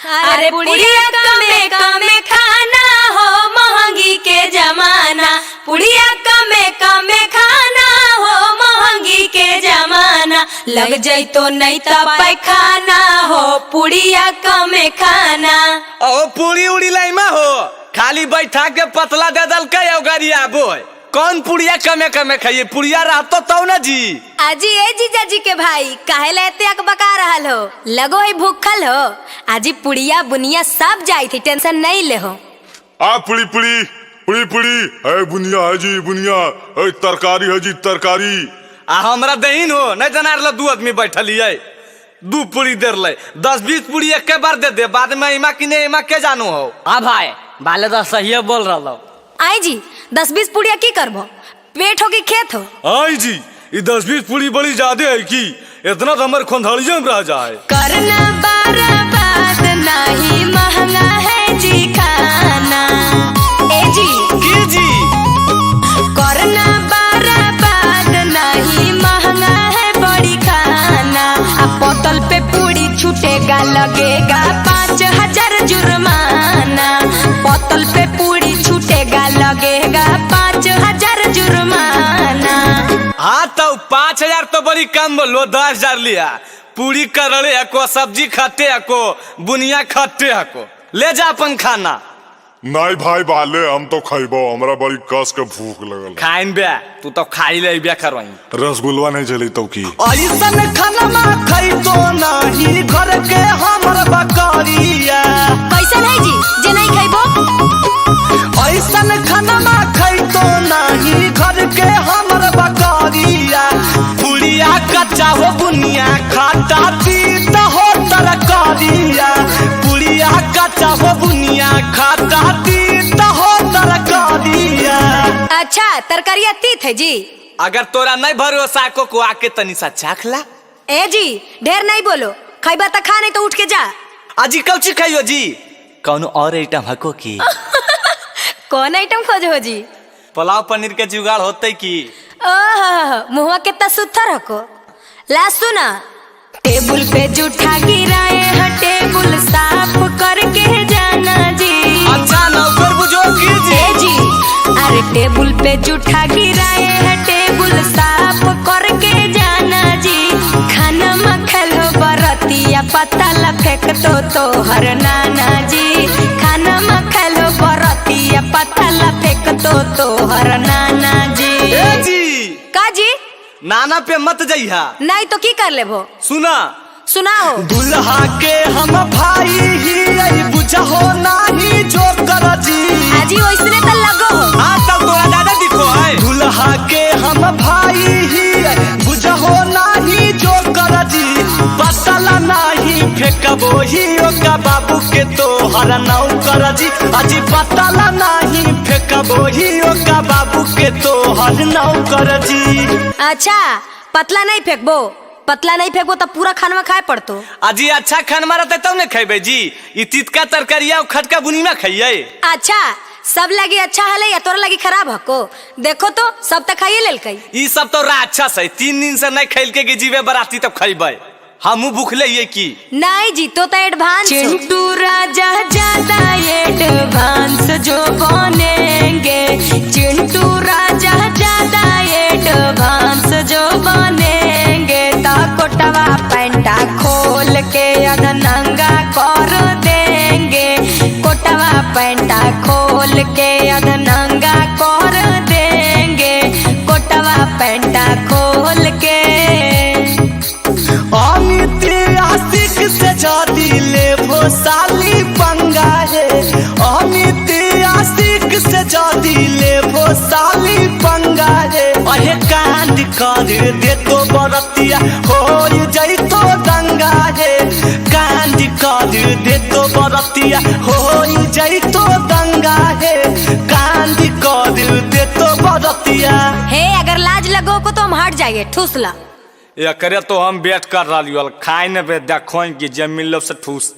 अरे पुड़िया कमे कमे खाना हो महंगी के जमाना, पुड़िया कमे कमे खाना हो महंगी के जमाना, लग जाई तो नहीं तो पैखाना हो पुड़िया कमे खाना। ओ पूरी उड़ी लाइमा हो खाली बैठा के पतला दे दल के गरिया बोय कौन पुड़िया कमे कमे खाइए पुड़िया रहतो तो ना जी। आजी ए जीजा जी के भाई काहे लेते बका रहल हो, लगो है भूखल हो। आजी पुड़िया बुनिया सब जाई थी, टेंशन नहीं ले हो। आ पुड़ी पुड़ी पुड़ी पुड़ी है बुनिया है जी बुनिया है तरकारी है जी तरकारी। आ हमरा दहीन हो नहीं जना रहा 2 आदमी बैठल है 2 पुड़ी देर ले 10-20 पुड़ी एक के बार दे दे बाद में इमा किने इमा के जानो हो। हाँ भाई बाले तो सही बोल रहा। आई जी 10-20 पुड़िया की करबो, पेट हो की खेत हो। आई जी ये 10-20 पुड़ी बड़ी ज्यादा है की इतना तो हमारे खोंधड़ियों में रह जाए। करना बर्बाद नहीं महंगा है जी खाना, ए जी की जी करना बर्बाद नहीं महंगा है बड़ी खाना। अब बोतल पे पूड़ी छूटेगा लगेगा 5000 जुर्माना, बोतल पे पूड़ी छूटेगा लगेगा 5000 जुर्माना। हाँ तो 5000 तो बड़ी कम बोलो 10,000 लिया पूरी करले हको सब्जी खट्टे हको बुनिया खट्टे हको ले जा अपन खाना। नहीं भाई बाले हम तो खाइबो हमरा बड़ी कस के भूख लगल। खाइन बे तू तो खाई ले बे करवाई रसगुल्ला नहीं चली तो की ऐसन खाना खाई तो नहीं घर के हमर बकरिया। कैसा नहीं जी जे नहीं खाइबो, ऐसन खाना खाई तो नहीं घर के हमर बकरिया। पुड़िया कच्चा हो बुनिया खाता पीता हो तरकारिया, पुड़िया कच्चा हो बुनिया खाता पीता हो तरकारिया। अच्छा तरकारिया तीत है जी। अगर तोरा नहीं भरोसा को आके तनी सा चाख ला। ए जी ढेर नहीं बोलो, खाइबा तो खा नहीं तो उठ के जा। अजी कौची खाइयो जी कौन और आइटम हको की कौन आइटम खोज हो जी? पुलाव पनीर के जुगाड़ होते की। ओह मुँह कितना सुथर हको। ला सुना टेबल पे जूठा गिराए हैं टेबल साफ करके जाना जी। अच्छा नौकर बुझो कीजिए ए जी अरे टेबल पे जूठा गिराए हैं टेबल साफ करके जाना जी। खाना मखल हो बरतिया पता ला फेंक तो हर नाना जी। खाना मखल हो बरतिया पता ला फेंक तो हर नाना जी। ए जी का जी नाना पे मत जइहा नहीं तो की कर लेबो, सुना सुनाओ। दुल्हा के हम भाई ही बुझा हो नाही जो कर जी। आजी ओइसने तो लगो हो। हाँ तब तोरा ज्यादा दिखो है। दुल्हा के हम भाई ही बुझा हो नाही जो कर जी। पतला नाही फेंकबो ही ओका बाबू के तो हर नाउ कर जी। अजी पतला नाही फेंकबो ही ओका बाबू के तो हर नाउ कर जी। अच्छा पतला नहीं फेंकबो, पतला नहीं फेंकबो तो पूरा खाना खाए पड़तो। अजी अच्छा खान मारते तब न खेबे जी ई तितका तरकारिया खटका बुनी में खाइए। अच्छा सब लगी अच्छा हले या तोरा लगी खराब हको? देखो तो सब तक खाइए लेल कई। ई सब तो राक्षस है 3 दिन से नहीं खेल के जीवे बराती तब खइबे हमू भूखले ये की। नहीं जी तो एडवांस चिंटू राजा ज्यादा एडवांस जो बनेंगे, चिंटू राजा ज्यादा एडवांस जो बनेंगे। ता कोटवा पैंटा खोल के अधनंगा कर देंगे, कोटवा पैंटा खोल के अधनंगा कर देंगे, कोटवा पैंटा खोल के। आशिक से जाती ले वो साली पंगा है, अमित आशिक से जाती ले वो साली पंगा है। अरे कांड कर दे तो बरतिया हो जाई तो दंगा है, कांड कर दे तो बरतिया हो जाई तो दंगा है, कांड कर दे तो बरतिया। हे अगर लाज लगो को तो हम हट जाइए ठूस ला। ये करे तो हम वेट कर रहा खाए न बे देखो कि जब मिलो से ठूस